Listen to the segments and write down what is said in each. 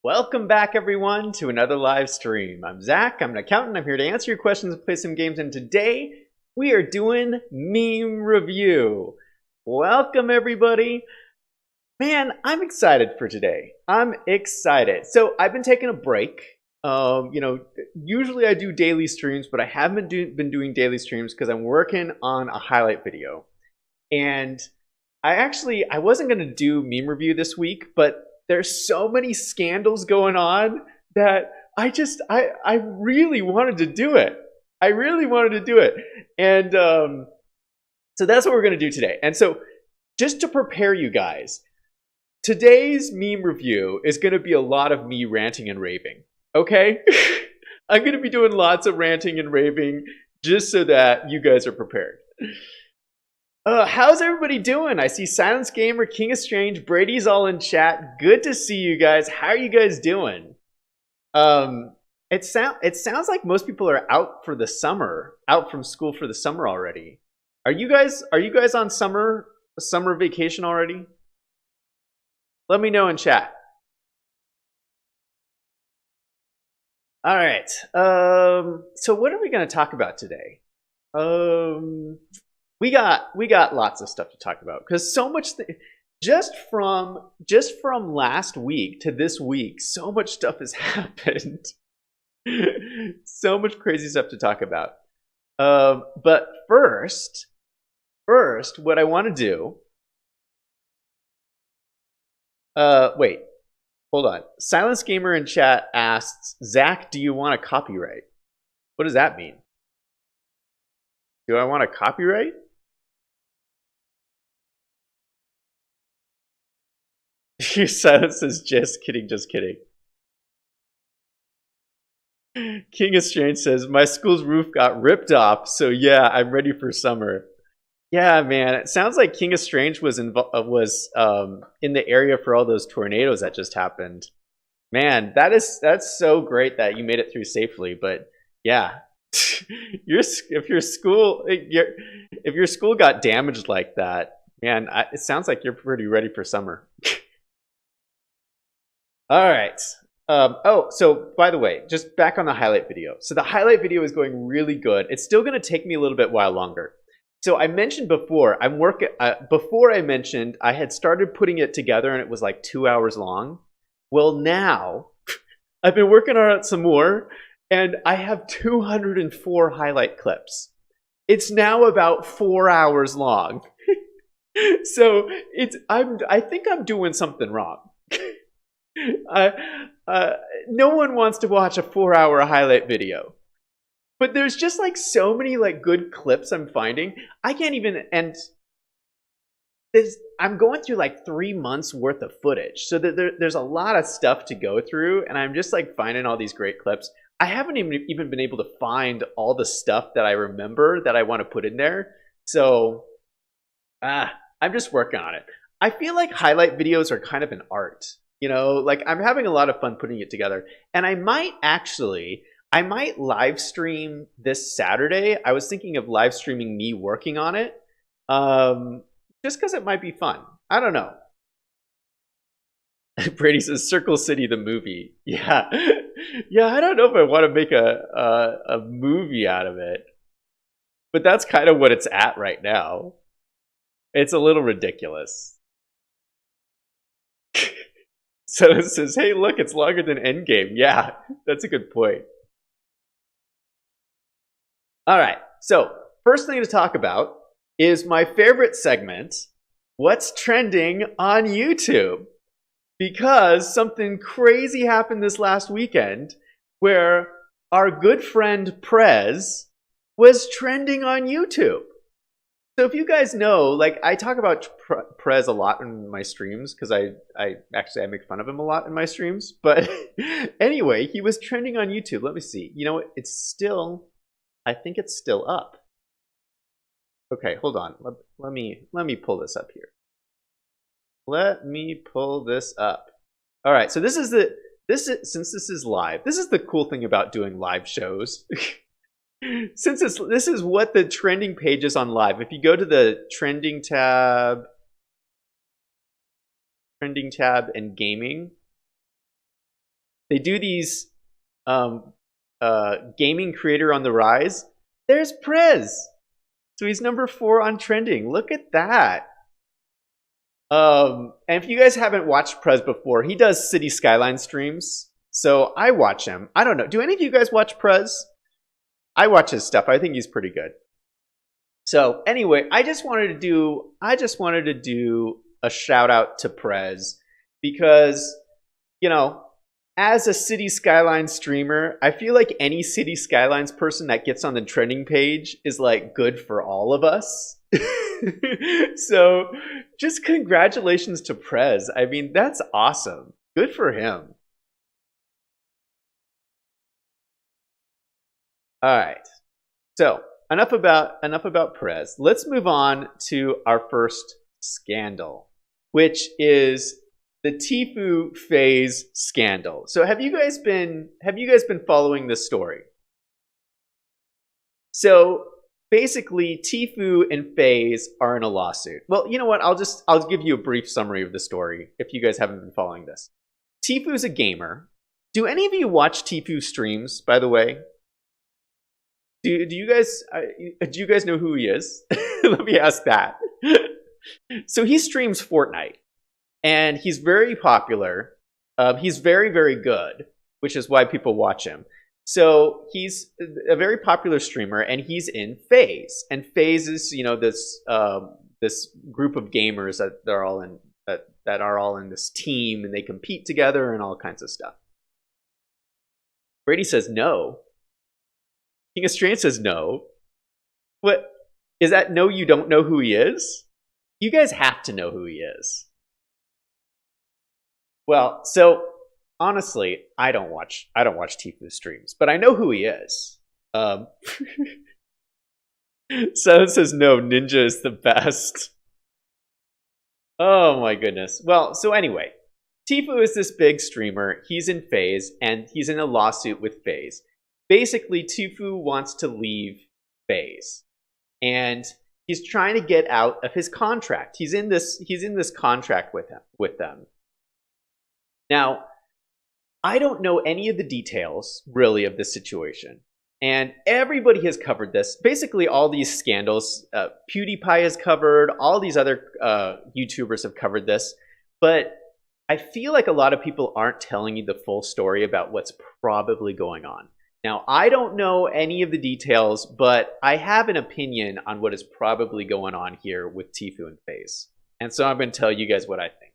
Welcome back, everyone, to another live stream. I'm Zach. I'm an accountant. I'm here to answer your questions and play some games. And today we are doing meme review. Welcome, everybody. Man, I'm excited for today. I'm excited. So I've been taking a break. Usually I do daily streams, but I haven't been doing daily streams because I'm working on a highlight video. And I wasn't going to do meme review this week, but there's so many scandals going on that I really wanted to do it. I really wanted to do it. And so that's what we're going to do today. And so just to prepare you guys, today's meme review is going to be a lot of me ranting and raving. Okay? I'm going to be doing lots of ranting and raving just so that you guys are prepared. How's everybody doing? I see Silence Gamer, King of Strange, Brady's all in chat. Good to see you guys. How are you guys doing? It sounds like most people are out for the summer, out from school for the summer already. Are you guys on summer vacation already? Let me know in chat. All right. So what are we going to talk about today? We got lots of stuff to talk about because so much just from last week to this week, so much stuff has happened. So much crazy stuff to talk about. But first, what I want to do. Wait, hold on. Silence Gamer in chat asks, Zach, do you want a copyright? What does that mean? Do I want a copyright? Your silence says, just kidding, just kidding. King of Strange says, my school's roof got ripped off, so yeah, I'm ready for summer. Yeah, man, it sounds like King of Strange was in the area for all those tornadoes that just happened. Man, that's so great that you made it through safely. But yeah, if your school got damaged like that, man, it sounds like you're pretty ready for summer. All right. So by the way, just back on the highlight video. So the highlight video is going really good. It's still going to take me a little bit while longer. So I mentioned before, before I mentioned I had started putting it together and it was like 2 hours long. Well, now I've been working on it some more and I have 204 highlight clips. It's now about 4 hours long. So I think I'm doing something wrong. No one wants to watch a 4-hour highlight video, but there's just like so many like good clips I'm finding. I can't even, and I'm going through like 3 months worth of footage, so there's a lot of stuff to go through, and I'm just like finding all these great clips. I haven't even been able to find all the stuff that I remember that I want to put in there. So I'm just working on it. I feel like highlight videos are kind of an art. You know, like I'm having a lot of fun putting it together. And I might live stream this Saturday. I was thinking of live streaming me working on it. Just because it might be fun. I don't know. Brady says Circle City the movie. Yeah. Yeah, I don't know if I want to make a movie out of it. But that's kind of what it's at right now. It's a little ridiculous. So it says, hey, look, it's longer than Endgame. Yeah, that's a good point. All right, so first thing to talk about is my favorite segment, What's Trending on YouTube? Because something crazy happened this last weekend where our good friend Prez was trending on YouTube. So if you guys know, like I talk about Prez a lot in my streams because I make fun of him a lot in my streams. But anyway, he was trending on YouTube. Let me see. You know, I think it's still up. Okay, hold on. Let me pull this up here. Let me pull this up. All right, so since this is live, this is the cool thing about doing live shows. Since this is what the trending page is on live. If you go to the trending tab and gaming, They do these gaming creator on the rise. There's Prez. So he's number 4 on trending. Look at that. And if you guys haven't watched Prez before, he does City Skyline streams. So I watch him. I don't know. Do any of you guys watch Prez? I watch his stuff. I think he's pretty good. So anyway, I just wanted to do a shout out to Prez because, you know, as a City Skylines streamer, I feel like any City Skylines person that gets on the trending page is like good for all of us. So just congratulations to Prez. I mean, that's awesome. Good for him. All right. So enough about Prez. Let's move on to our first scandal, which is the Tfue Faze scandal. So have you guys been following this story? So basically, Tfue and Faze are in a lawsuit. Well, you know what? I'll give you a brief summary of the story if you guys haven't been following this. Tfue's a gamer. Do any of you watch Tfue streams, by the way? Do you guys know who he is? Let me ask that. So he streams Fortnite, and he's very popular. He's very, very good, which is why people watch him. So he's a very popular streamer, and he's in Faze. And Faze is, you know, this group of gamers that are all in this team, and they compete together and all kinds of stuff. Brady says no. King Australian says no. What is that? No, you don't know who he is? You guys have to know who he is. Well, so honestly, I don't watch Tfue streams, but I know who he is. So it says no, Ninja is the best. Oh my goodness. Well, so anyway, Tfue is this big streamer. He's in Faze, and he's in a lawsuit with Faze. Basically, Tfue wants to leave Faze, and he's trying to get out of his contract. He's in this contract with them. Now, I don't know any of the details really of this situation, and everybody has covered this. Basically, all these scandals, PewDiePie has covered. All these other YouTubers have covered this, but I feel like a lot of people aren't telling you the full story about what's probably going on. Now, I don't know any of the details, but I have an opinion on what is probably going on here with Tfue and Faze. And so I'm going to tell you guys what I think.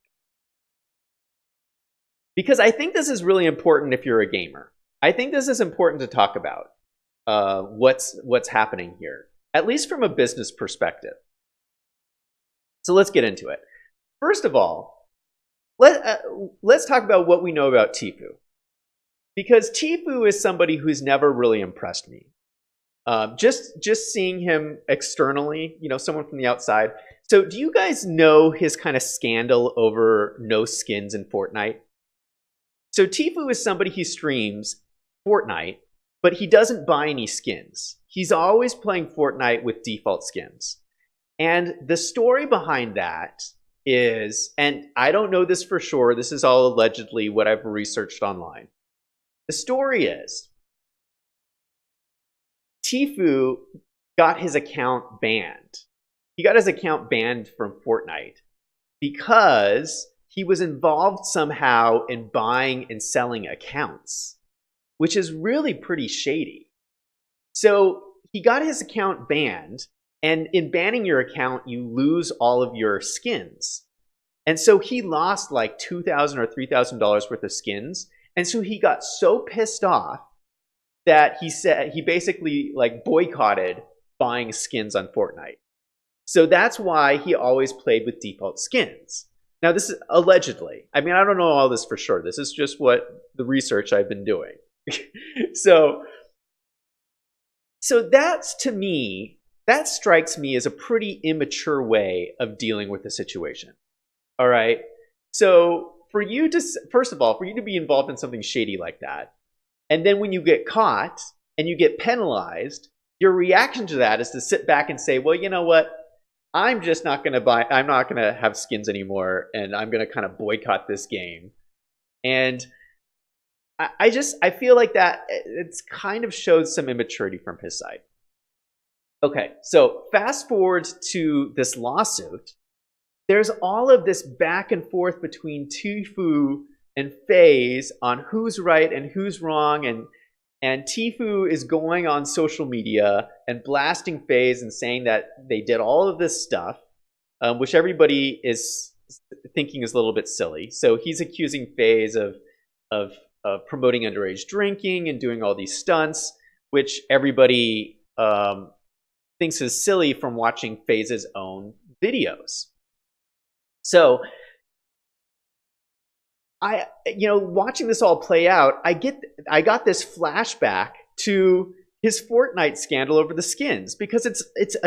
Because I think this is really important if you're a gamer. I think this is important to talk about what's happening here, at least from a business perspective. So let's get into it. First of all, let's talk about what we know about Tfue. Because Tfue is somebody who's never really impressed me. Just seeing him externally, you know, someone from the outside. So do you guys know his kind of scandal over no skins in Fortnite? So Tfue is somebody who streams Fortnite, but he doesn't buy any skins. He's always playing Fortnite with default skins. And the story behind that is, and I don't know this for sure, this is all allegedly what I've researched online. The story is, Tfue got his account banned. He got his account banned from Fortnite because he was involved somehow in buying and selling accounts, which is really pretty shady. So he got his account banned, and in banning your account, you lose all of your skins. And so he lost like $2,000 or $3,000 worth of skins. And so he got so pissed off that he basically like boycotted buying skins on Fortnite. So that's why he always played with default skins. Now, this is allegedly. I mean, I don't know all this for sure. This is just what the research I've been doing. So that's, to me, that strikes me as a pretty immature way of dealing with the situation. All right? So for you to, first of all, for you to be involved in something shady like that, and then when you get caught and you get penalized, your reaction to that is to sit back and say, well, you know what? I'm just not going to I'm not going to have skins anymore, and I'm going to kind of boycott this game. And I feel like that it's kind of shows some immaturity from his side. Okay, so fast forward to this lawsuit. There's all of this back and forth between Tfue and Faze on who's right and who's wrong, and Tfue is going on social media and blasting Faze and saying that they did all of this stuff, which everybody is thinking is a little bit silly. So he's accusing Faze of promoting underage drinking and doing all these stunts, which everybody thinks is silly from watching Faze's own videos. So watching this all play out, I got this flashback to his Fortnite scandal over the skins, because it's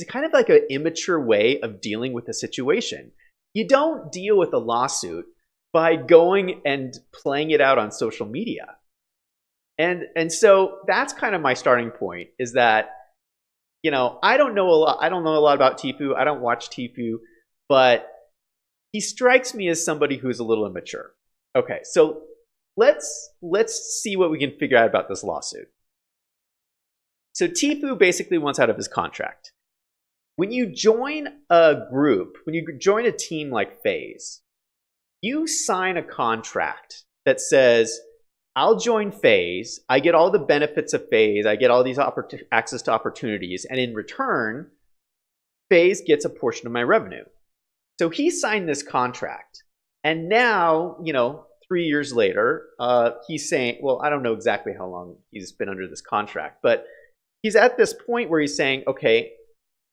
kind of like an immature way of dealing with a situation. You don't deal with a lawsuit by going and playing it out on social media. And so that's kind of my starting point, is that, I don't know a lot about Tfue. I don't watch Tfue, but he strikes me as somebody who's a little immature. Okay, so let's see what we can figure out about this lawsuit. So Tfue basically wants out of his contract. When you join a group, when you join a team like Faze, you sign a contract that says, I'll join Faze, I get all the benefits of Faze, I get all these access to opportunities, and in return, Faze gets a portion of my revenue. So he signed this contract, and now, 3 years later, he's saying, well, I don't know exactly how long he's been under this contract, but he's at this point where he's saying, okay,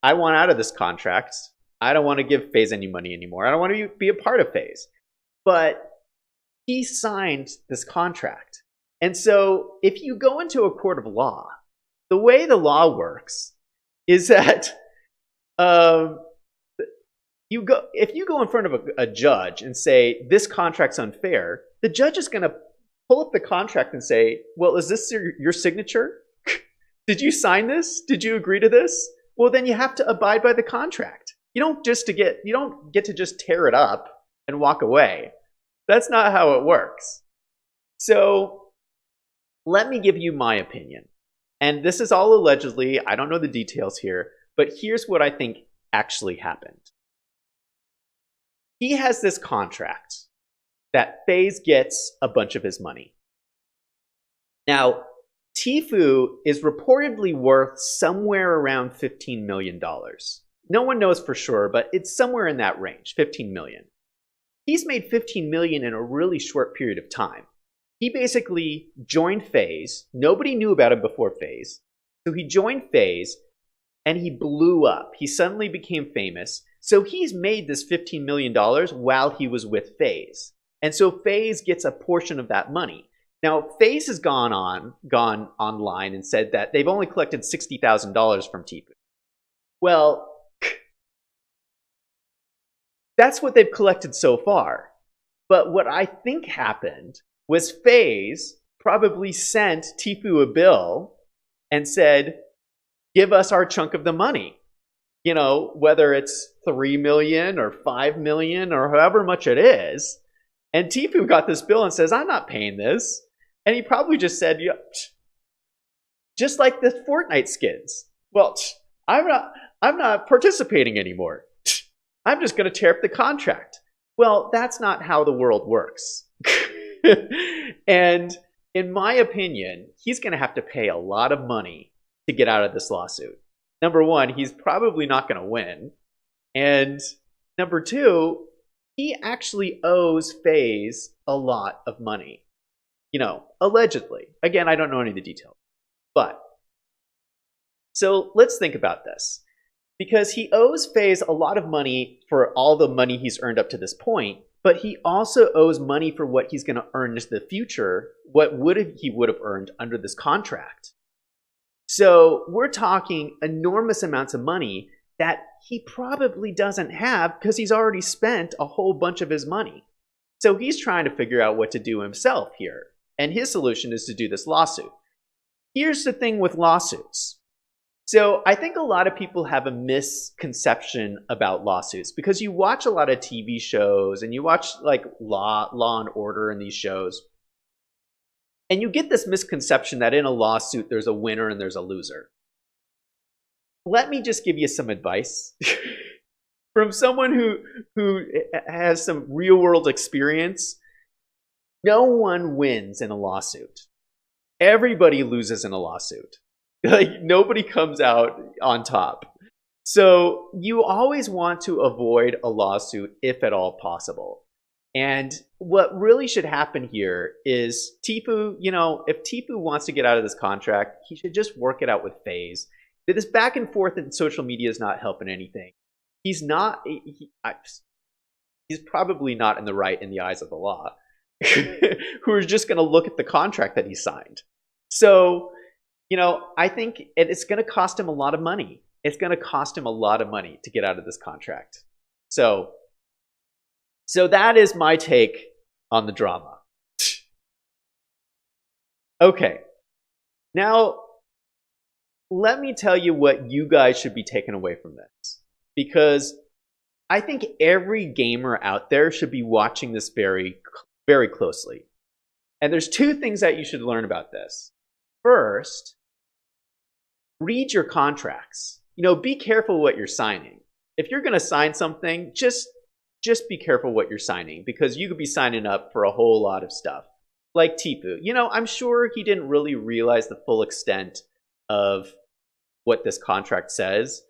I want out of this contract. I don't want to give Faze any money anymore. I don't want to be a part of Faze. But he signed this contract. And so if you go into a court of law, the way the law works is that if you go in front of a judge and say, this contract's unfair, the judge is going to pull up the contract and say, well, is this your signature? Did you sign this? Did you agree to this? Well, then you have to abide by the contract. You don't get to just tear it up and walk away. That's not how it works. So let me give you my opinion. And this is all allegedly. I don't know the details here, but here's what I think actually happened. He has this contract that Faze gets a bunch of his money. Now, Tfue is reportedly worth somewhere around $15 million. No one knows for sure, but it's somewhere in that range, $15 million. He's made $15 million in a really short period of time. He basically joined Faze. Nobody knew about him before Faze. So he joined Faze, and he blew up. He suddenly became famous. So he's made this $15 million while he was with Faze. And so Faze gets a portion of that money. Now, Faze has gone online and said that they've only collected $60,000 from Tfue. Well, that's what they've collected so far. But what I think happened was Faze probably sent Tfue a bill and said, give us our chunk of the money. Whether it's $3 million or $5 million or however much it is. And Tfue got this bill and says, I'm not paying this. And he probably just said, yeah, just like the Fortnite skins. Well, I'm not participating anymore. I'm just going to tear up the contract. Well, that's not how the world works. And in my opinion, he's going to have to pay a lot of money to get out of this lawsuit. Number one, he's probably not going to win. And number two, he actually owes Faze a lot of money. Allegedly. Again, I don't know any of the details. But, so let's think about this. Because he owes Faze a lot of money for all the money he's earned up to this point, but he also owes money for what he's going to earn in the future, he would have earned under this contract. So we're talking enormous amounts of money that he probably doesn't have because he's already spent a whole bunch of his money. So he's trying to figure out what to do himself here. And his solution is to do this lawsuit. Here's the thing with lawsuits. So I think a lot of people have a misconception about lawsuits because you watch a lot of TV shows and you watch like Law and Order and these shows. And you get this misconception that in a lawsuit, there's a winner and there's a loser. Let me just give you some advice from someone who has some real world experience. No one wins in a lawsuit. Everybody loses in a lawsuit. Like, nobody comes out on top. So you always want to avoid a lawsuit if at all possible. And what really should happen here is Tfue, if Tfue wants to get out of this contract, he should just work it out with Faze. This back and forth in social media is not helping anything. He's probably not in the right in the eyes of the law, who is just going to look at the contract that he signed. So, I think it's going to cost him a lot of money. It's going to cost him a lot of money to get out of this contract. So that is my take on the drama. Okay. Now, let me tell you what you guys should be taking away from this. Because I think every gamer out there should be watching this very, very closely. And there's two things that you should learn about this. First, read your contracts. Be careful what you're signing. If you're going to sign something, just be careful what you're signing, because you could be signing up for a whole lot of stuff. Like Tfue. I'm sure he didn't really realize the full extent of what this contract says.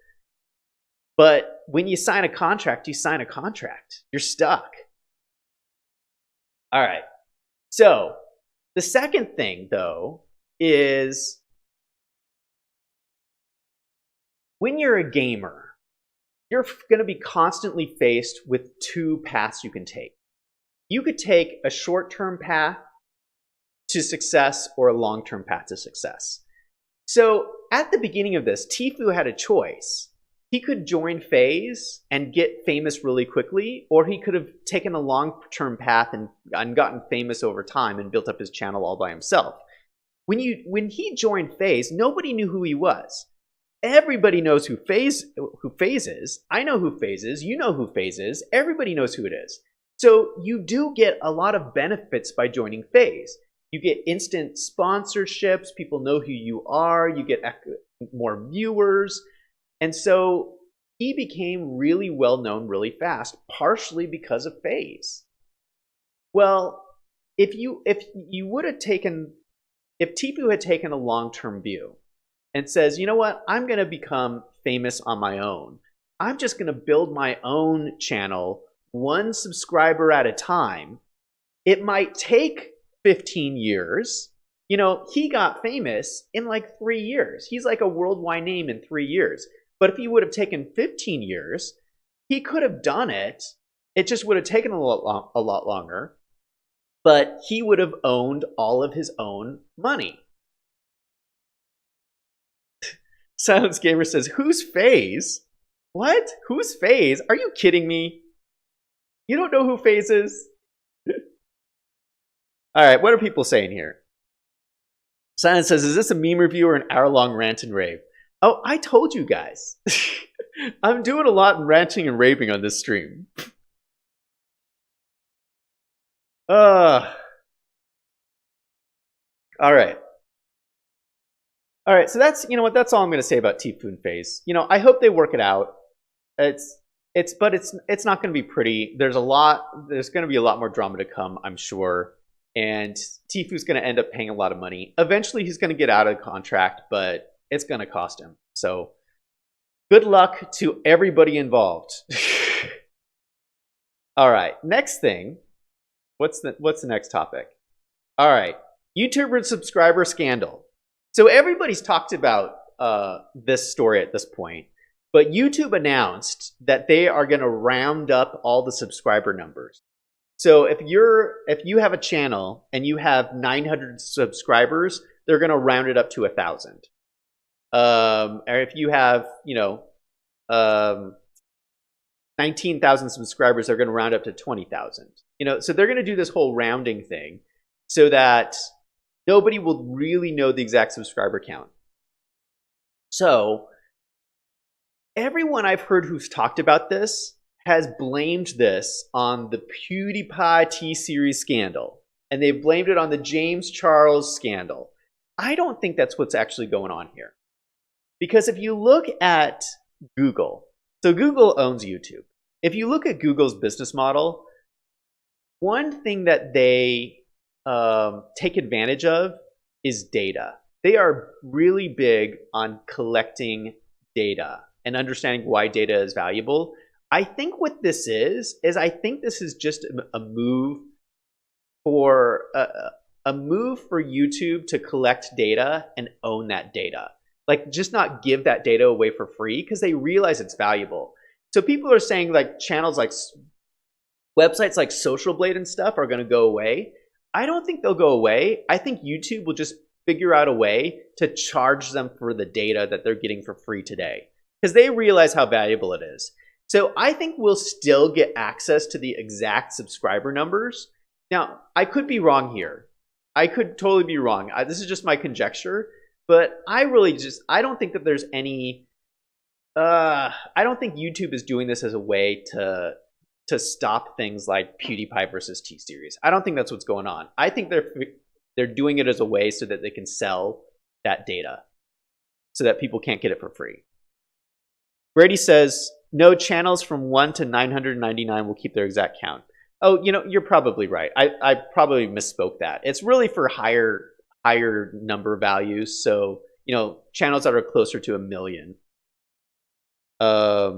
But when you sign a contract, you sign a contract. You're stuck. All right. So the second thing, though, is when you're a gamer, you're going to be constantly faced with two paths you can take. You could take a short-term path to success or a long-term path to success. So at the beginning of this, Tfue had a choice. He could join Faze and get famous really quickly, or he could have taken a long-term path and gotten famous over time and built up his channel all by himself. When he joined Faze, nobody knew who he was. Everybody knows who Faze is. I know who Faze is. You know who Faze is. Everybody knows who it is. So you do get a lot of benefits by joining Faze. You get instant sponsorships. People know who you are. You get more viewers. And so he became really well known really fast, partially because of Faze. Well, if Tfue had taken a long-term view and says, you know what, I'm going to become famous on my own. I'm just going to build my own channel, one subscriber at a time. It might take 15 years. He got famous in like 3 years. He's like a worldwide name in 3 years. But if he would have taken 15 years, he could have done it. It just would have taken a lot longer. But he would have owned all of his own money. Silence Gamer says, who's Faze? What? Who's Faze? Are you kidding me? You don't know who Faze is? All right, what are people saying here? Silence says, is this a meme review or an hour-long rant and rave? Oh, I told you guys. I'm doing a lot of ranting and raving on this stream. All right. All right, so that's that's all I'm going to say about Tfue and Faze. I hope they work it out. It's not going to be pretty. There's going to be a lot more drama to come, I'm sure. And Tfue's going to end up paying a lot of money. Eventually, he's going to get out of the contract, but it's going to cost him. So, good luck to everybody involved. All right, next thing. What's the next topic? All right, YouTuber subscriber scandal. So everybody's talked about this story at this point, but YouTube announced that they are going to round up all the subscriber numbers. So if you have a channel and you have 900 subscribers, they're going to round it up to 1,000. Or if you have 19,000 subscribers, they're going to round up to 20,000. So they're going to do this whole rounding thing so that nobody will really know the exact subscriber count. So everyone I've heard who's talked about this has blamed this on the PewDiePie T-Series scandal. and they've blamed it on the James Charles scandal. I don't think that's what's actually going on here. Because if you look at Google, so Google owns YouTube. If you look at Google's business model, one thing that they take advantage of is data. They are really big on collecting data and understanding why data is valuable. I think what this is I think this is just a move for YouTube to collect data and own that data. Like, just not give that data away for free, because they realize it's valuable. So people are saying like channels like websites like Social Blade and stuff are going to go away. I don't think they'll go away. I think YouTube will just figure out a way to charge them for the data that they're getting for free today, because they realize how valuable it is. So I think we'll still get access to the exact subscriber numbers. Now, I could be wrong here. I could totally be wrong. This is just my conjecture, but I don't think that there's any, I don't think YouTube is doing this as a way to stop things like PewDiePie versus T-Series. I don't think that's what's going on. I think they're doing it as a way so that they can sell that data so that people can't get it for free. Brady says, no, channels from 1 to 999 will keep their exact count. Oh, you're probably right. I probably misspoke that. It's really for higher number values. So, channels that are closer to 1 million. Hi,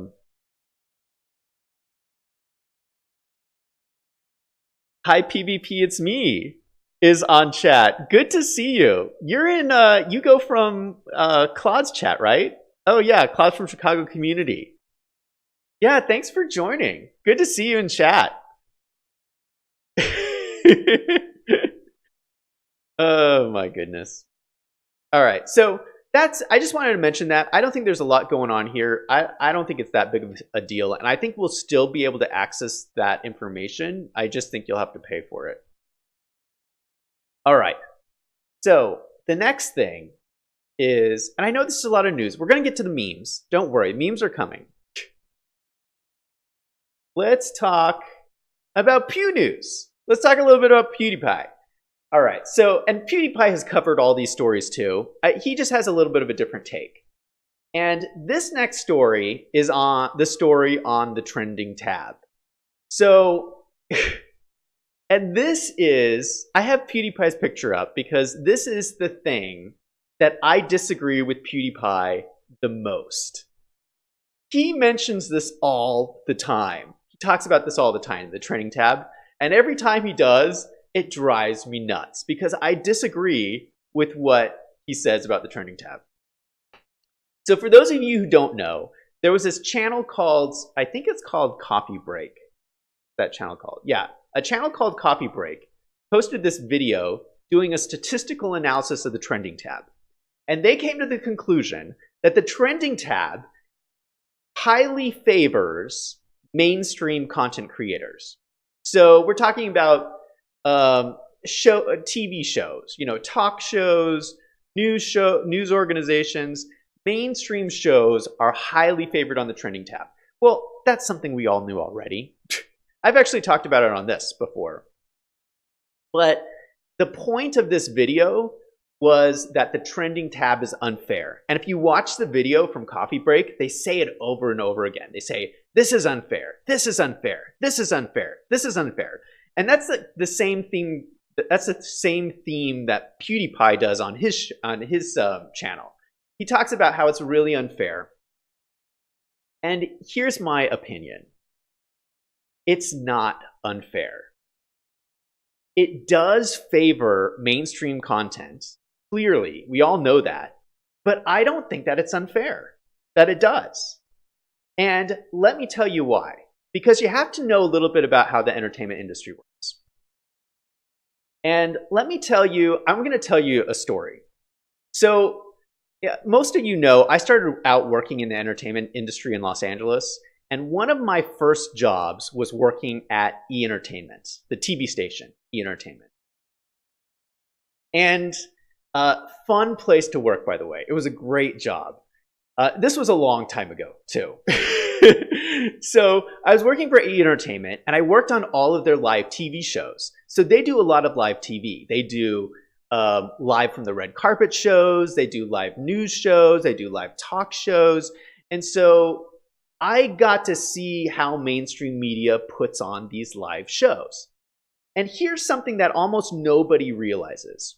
PvP, it's me, is on chat. Good to see you. You're in, you go from Claude's chat, right? Oh yeah, Claude from Chicago Community. Yeah, thanks for joining. Good to see you in chat. Oh my goodness. All right, so I just wanted to mention that. I don't think there's a lot going on here. I don't think it's that big of a deal, and I think we'll still be able to access that information. I just think you'll have to pay for it. All right, so the next thing is, and I know this is a lot of news. We're going to get to the memes. Don't worry, memes are coming. Let's talk about Pew News. Let's talk a little bit about PewDiePie. All right, so, and PewDiePie has covered all these stories too. He just has a little bit of a different take. And this next story is on the story on the trending tab. So, and this is, I have PewDiePie's picture up because this is the thing that I disagree with PewDiePie the most. He mentions this all the time. He talks about this all the time, the trending tab. And every time he does, it drives me nuts because I disagree with what he says about the trending tab. So for those of you who don't know, there was this channel called, I think it's called Coffee Break. That channel called, yeah. A channel called Coffee Break posted this video doing a statistical analysis of the trending tab. And they came to the conclusion that the trending tab highly favors mainstream content creators. So we're talking about TV shows, talk shows, news organizations. Mainstream shows are highly favored on the trending tab. Well, that's something we all knew already. I've actually talked about it on this before. But the point of this video was that the trending tab is unfair. And if you watch the video from Coffee Break, they say it over and over again. They say, this is unfair, this is unfair, this is unfair, this is unfair. And that's the same theme. That's the same theme that PewDiePie does on his channel. He talks about how it's really unfair. And here's my opinion. It's not unfair. It does favor mainstream content. Clearly, we all know that. But I don't think that it's unfair, that it does. And let me tell you why. Because you have to know a little bit about how the entertainment industry works. And let me tell you, I'm going to tell you a story. So yeah, most of you know, I started out working in the entertainment industry in Los Angeles. And one of my first jobs was working at E! Entertainment, the TV station, E! Entertainment. And fun place to work, by the way. It was a great job. This was a long time ago, too. So I was working for E! Entertainment, and I worked on all of their live TV shows. So they do a lot of live TV. They do live from the red carpet shows. They do live news shows. They do live talk shows. And so I got to see how mainstream media puts on these live shows. And here's something that almost nobody realizes.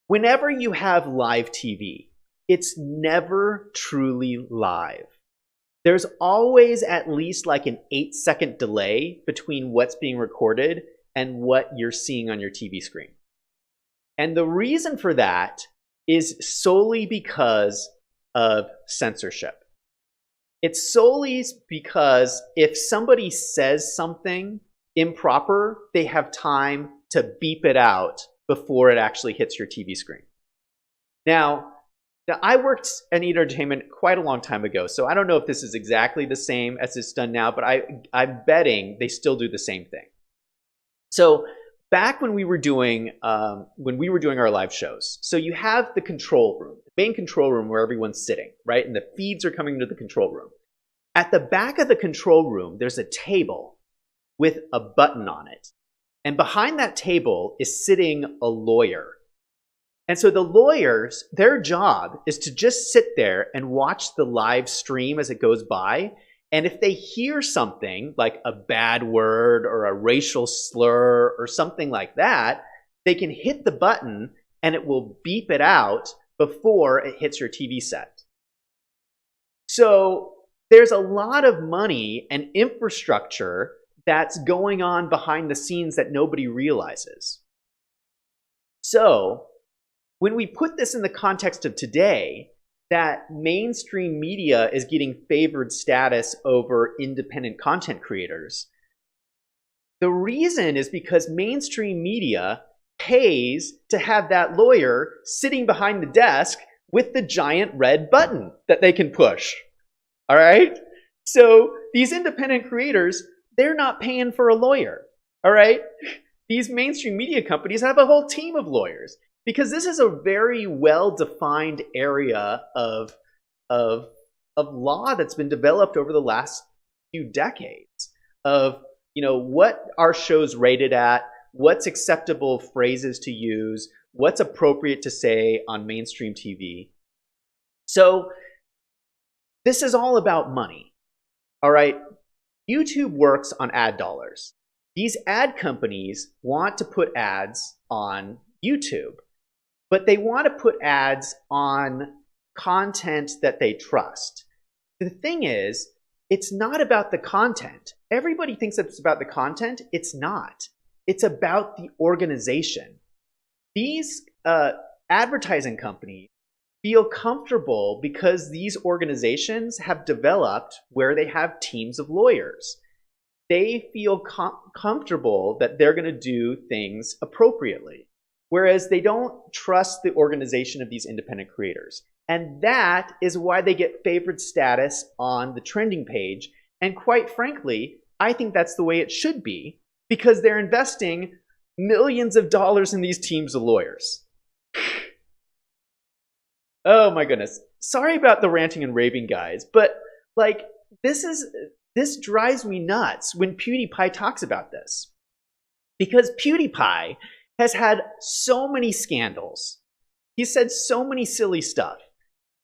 Whenever you have live TV, it's never truly live. There's always at least like an 8-second delay between what's being recorded and what you're seeing on your TV screen. And the reason for that is solely because of censorship. It's solely because if somebody says something improper, they have time to beep it out before it actually hits your TV screen. Now, I worked at E! Entertainment quite a long time ago, so I don't know if this is exactly the same as it's done now, but I'm betting they still do the same thing. So back when we were doing our live shows, so you have the control room, the main control room where everyone's sitting, right? And the feeds are coming into the control room. At the back of the control room, there's a table with a button on it. And behind that table is sitting a lawyer. And so the lawyers, their job is to just sit there and watch the live stream as it goes by. And if they hear something like a bad word or a racial slur or something like that, they can hit the button and it will beep it out before it hits your TV set. So there's a lot of money and infrastructure that's going on behind the scenes that nobody realizes. So when we put this in the context of today, that mainstream media is getting favored status over independent content creators, the reason is because mainstream media pays to have that lawyer sitting behind the desk with the giant red button that they can push. All right? So these independent creators, they're not paying for a lawyer. All right? These mainstream media companies have a whole team of lawyers. Because this is a very well-defined area of law that's been developed over the last few decades of, what are shows rated at, what's acceptable phrases to use, what's appropriate to say on mainstream TV. So this is all about money. All right? YouTube works on ad dollars. These ad companies want to put ads on YouTube. But they want to put ads on content that they trust. The thing is, it's not about the content. Everybody thinks it's about the content. It's not. It's about the organization. These advertising companies feel comfortable because these organizations have developed where they have teams of lawyers. They feel comfortable that they're going to do things appropriately. Whereas they don't trust the organization of these independent creators. And that is why they get favored status on the trending page. And quite frankly, I think that's the way it should be because they're investing millions of dollars in these teams of lawyers. Oh my goodness. Sorry about the ranting and raving, guys, but this drives me nuts when PewDiePie talks about this. Because PewDiePie has had so many scandals. He said so many silly stuff.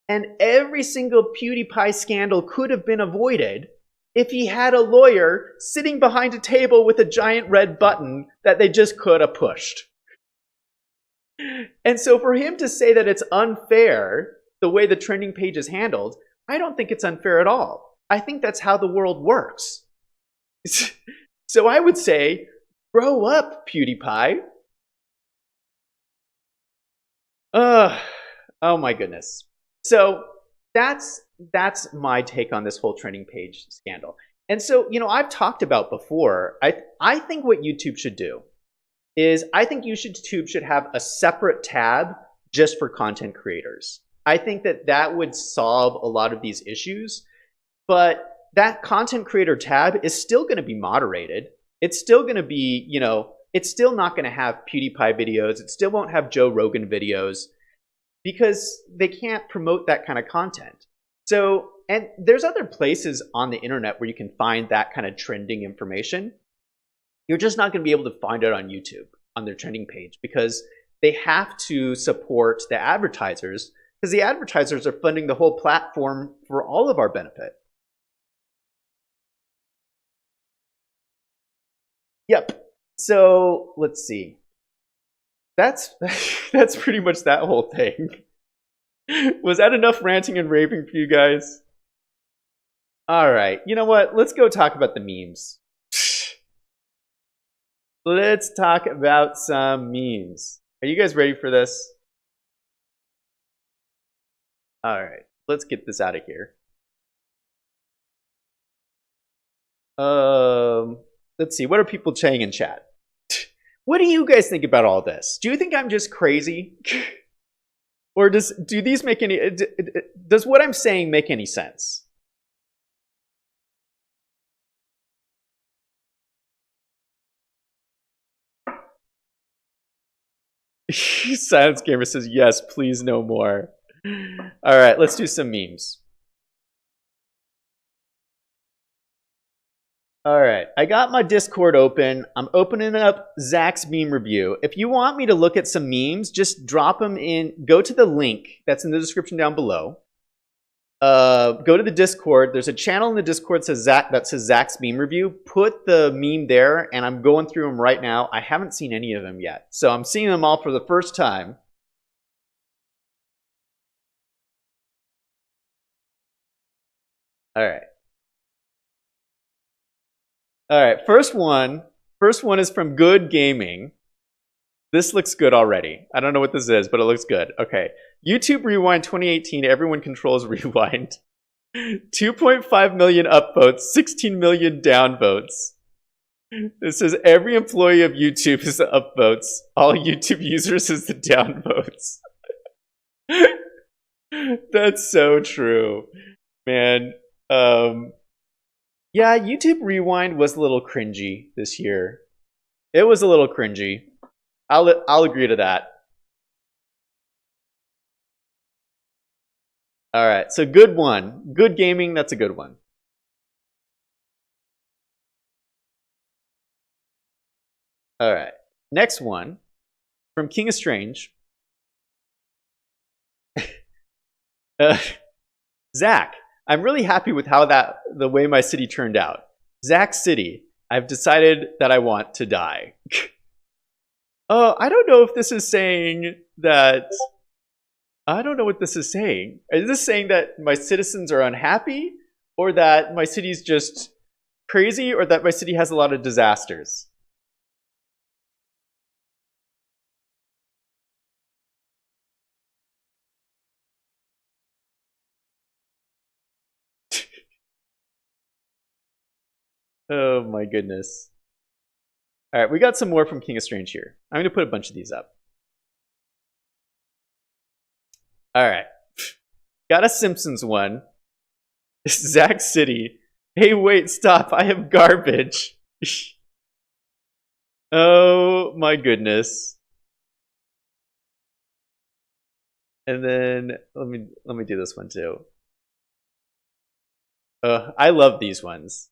And every single PewDiePie scandal could have been avoided if he had a lawyer sitting behind a table with a giant red button that they just could have pushed. And so for him to say that it's unfair, the way the trending page is handled, I don't think it's unfair at all. I think that's how the world works. So I would say, grow up, PewDiePie. Oh my goodness. So that's my take on this whole trending page scandal. And so, I've talked about before, I think what YouTube should do is I think YouTube should have a separate tab just for content creators. I think that would solve a lot of these issues, but that content creator tab is still going to be moderated. It's still going to be, it's still not going to have PewDiePie videos. It still won't have Joe Rogan videos. because they can't promote that kind of content. So, and there's other places on the internet where you can find that kind of trending information. You're just not going to be able to find it on YouTube on their trending page because they have to support the advertisers because the advertisers are funding the whole platform for all of our benefit. Yep. So let's see. That's pretty much that whole thing. Was that enough ranting and raving for you guys? All right. You know what? Let's go talk about the memes. Let's talk about some memes. Are you guys ready for this? All right. Let's get this out of here. Let's see. What are people saying in chat? What do you guys think about all this? Do you think I'm just crazy? Or does what I'm saying make any sense? Silence Gamer says, yes, please no more. All right, let's do some memes. All right, I got my Discord open. I'm opening up Zach's meme review. If you want me to look at some memes, just drop them in. Go to the link that's in the description down below. Go to the Discord. There's a channel in the Discord that says Zach's meme review. Put the meme there, and I'm going through them right now. I haven't seen any of them yet, so I'm seeing them all for the first time. All right. All right, first one is from Good Gaming. This looks good already. I don't know what this is, but it looks good. Okay. YouTube Rewind 2018, everyone controls Rewind. 2.5 million upvotes, 16 million downvotes. It says every employee of YouTube is the upvotes. All YouTube users is the downvotes. That's so true. Man, yeah, YouTube Rewind was a little cringy this year. It was a little cringy. I'll agree to that. All right, so good one. Good Gaming, that's a good one. All right, next one from King of Strange. Zach, I'm really happy with the way my city turned out. Zach City, I've decided that I want to die. I don't know if this is saying that. I don't know what this is saying. Is this saying that my citizens are unhappy, or that my city's just crazy, or that my city has a lot of disasters? Oh my goodness. All right, we got some more from King of Strange here. I'm going to put a bunch of these up. All right. Got a Simpsons one. Zach City. Hey, wait, stop. I have garbage. Oh my goodness. And then let me do this one too. I love these ones.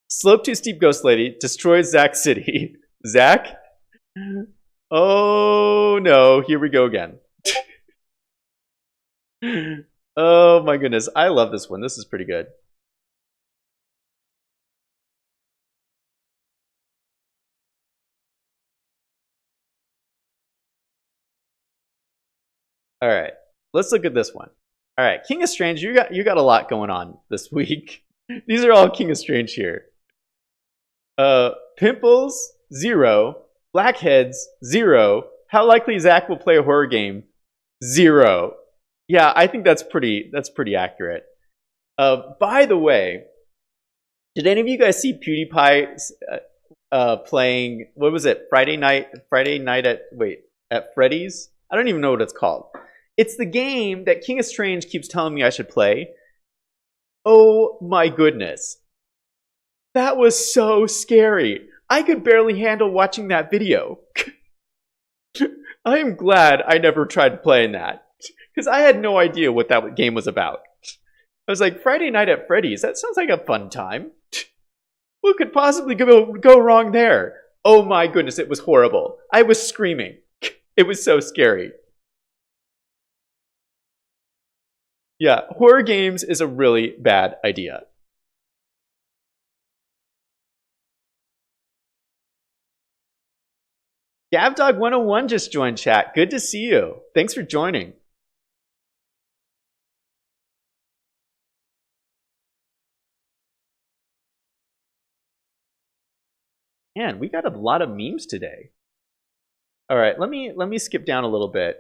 Slope Too Steep Ghost Lady destroys Zach City. Zach? Oh no, here we go again. Oh my goodness, I love this one. This is pretty good. All right, let's look at this one. All right, King of Strange, you got a lot going on this week. These are all King of Strange here. Pimples, 0. Blackheads, 0. How likely Zach will play a horror game? 0. Yeah, I think that's pretty accurate. By the way, did any of you guys see PewDiePie playing, what was it? Friday night at Freddy's? I don't even know what it's called. It's the game that King of Strange keeps telling me I should play. Oh my goodness. That was so scary. I could barely handle watching that video. I am glad I never tried playing that. Because I had no idea what that game was about. I was like, Friday Night at Freddy's, that sounds like a fun time. What could possibly go wrong there? Oh my goodness, it was horrible. I was screaming. It was so scary. Yeah, horror games is a really bad idea. GavDog101 just joined chat. Good to see you. Thanks for joining. Man, we got a lot of memes today. All right, let me skip down a little bit.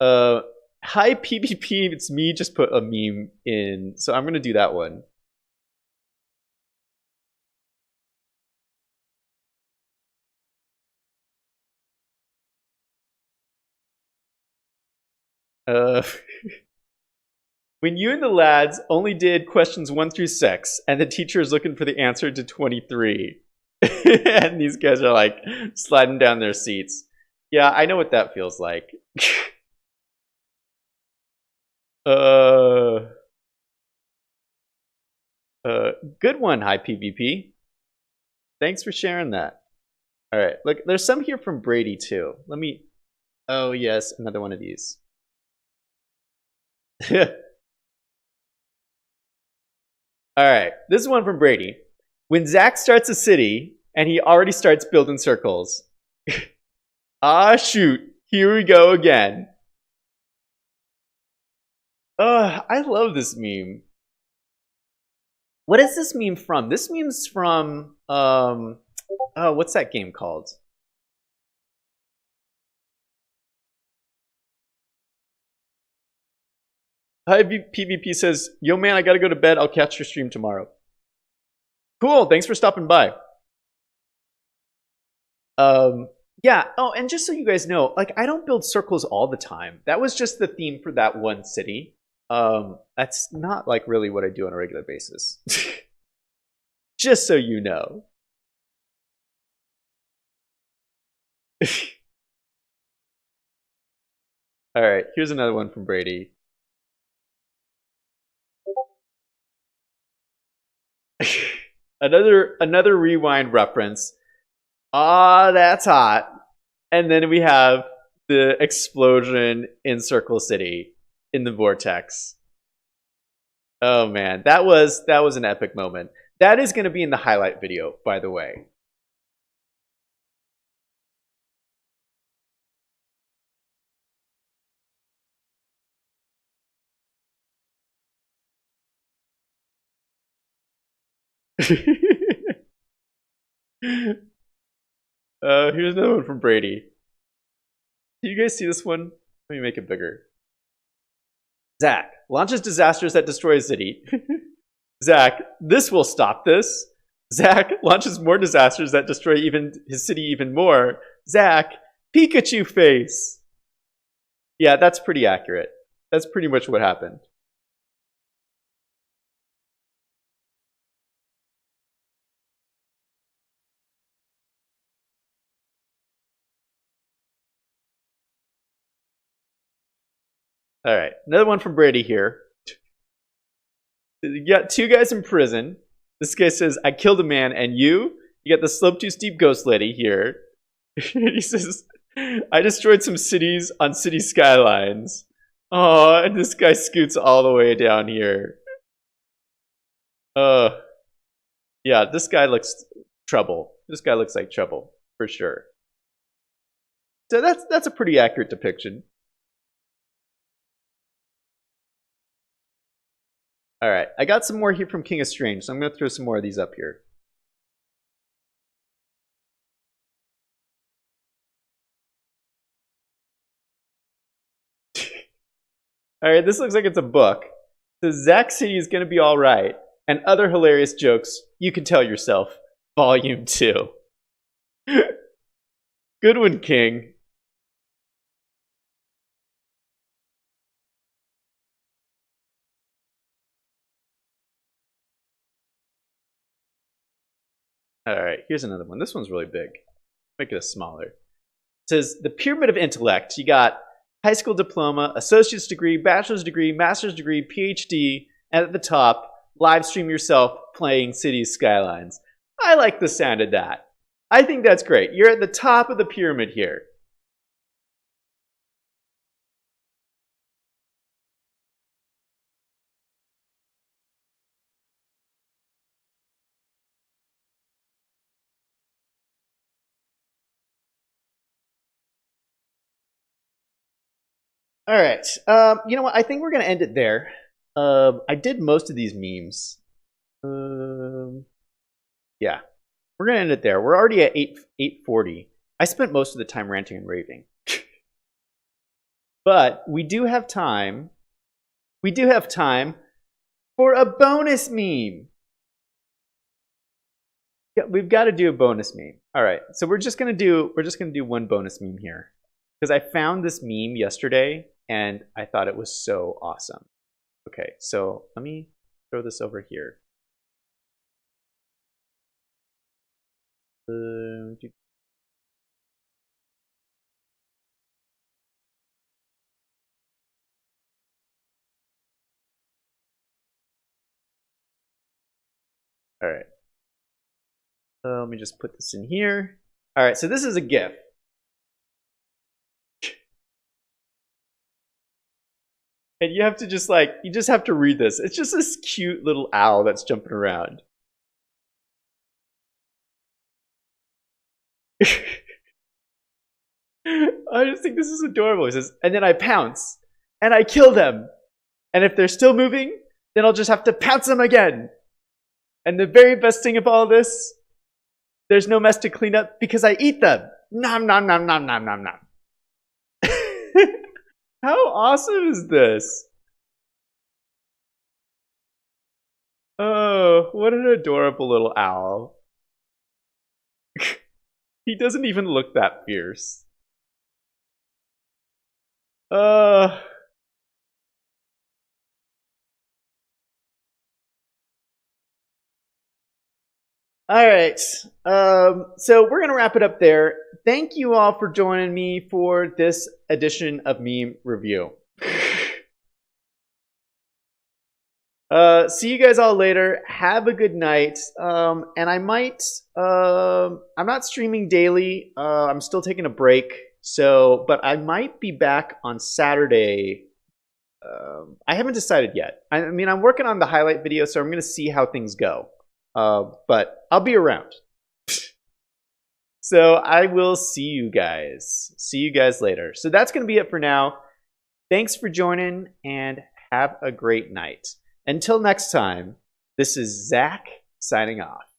Hi PvP, it's me. Just put a meme in, so I'm gonna do that one. When you and the lads only did questions 1 through 6, and the teacher is looking for the answer to 23, and these guys are like sliding down their seats. Yeah, I know what that feels like. Good one, Hi PvP. Thanks for sharing that. All right, look, there's some here from Brady too. Let me. Oh yes, another one of these. All right, this is one from Brady. When Zach starts a city and he already starts building circles. Ah, shoot, here we go again. I love this meme. What is this meme from? This meme's from, oh, what's that game called? Hi, PvP says, yo man, I gotta go to bed. I'll catch your stream tomorrow. Cool, thanks for stopping by. Yeah, oh, and just so you guys know, like, I don't build circles all the time. That was just the theme for that one city. That's not, like, really what I do on a regular basis. Just so you know. Alright, here's another one from Brady. Another rewind reference. Ah, that's hot. And then we have the explosion in Circle City in the vortex. Oh man, that was an epic moment. That is going to be in the highlight video, by the way. Here's another one from Brady. Do you guys see this one? Let me make it bigger. Zach launches disasters that destroy a city. Zach, this will stop this. Zach launches more disasters that destroy his city even more. Zach, Pikachu face. Yeah, that's pretty accurate. That's pretty much what happened. All right, another one from Brady here. You got two guys in prison. This guy says, I killed a man, and you? You got the slope too steep ghost lady here. He says, I destroyed some cities on city skylines. Oh, and this guy scoots all the way down here. Yeah, this guy looks trouble. This guy looks like trouble, for sure. So that's a pretty accurate depiction. All right, I got some more here from King of Strange, so I'm going to throw some more of these up here. All right, this looks like it's a book. The Zack City is going to be all right, and other hilarious jokes you can tell yourself. Volume 2. Good one, King. All right, here's another one. This one's really big. Make it a smaller. It says, the Pyramid of Intellect. You got high school diploma, associate's degree, bachelor's degree, master's degree, PhD, and at the top, live stream yourself playing Cities Skylines. I like the sound of that. I think that's great. You're at the top of the pyramid here. All right. You know what? I think we're going to end it there. I did most of these memes. Yeah. We're going to end it there. We're already at 8:40. I spent most of the time ranting and raving. But we do have time. We do have time for a bonus meme. Yeah, we've got to do a bonus meme. All right. So we're just going to do one bonus meme here. Because I found this meme yesterday and I thought it was so awesome. Okay, so let me throw this over here. All right. Let me just put this in here. All right, so this is a GIF. And you have to just you just have to read this. It's just this cute little owl that's jumping around. I just think this is adorable. He says, and then I pounce and I kill them. And if they're still moving, then I'll just have to pounce them again. And the very best thing of all this, there's no mess to clean up because I eat them. Nom, nom, nom, nom, nom, nom, nom. How awesome is this? Oh, what an adorable little owl. He doesn't even look that fierce. All right. So we're going to wrap it up there. Thank you all for joining me for this edition of Meme Review. See you guys all later. Have a good night. And I might, I'm not streaming daily. I'm still taking a break. So, but I might be back on Saturday. I haven't decided yet. I mean, I'm working on the highlight video, so I'm going to see how things go. But I'll be around. So I will see you guys. See you guys later. So that's going to be it for now. Thanks for joining and have a great night. Until next time, this is Zach signing off.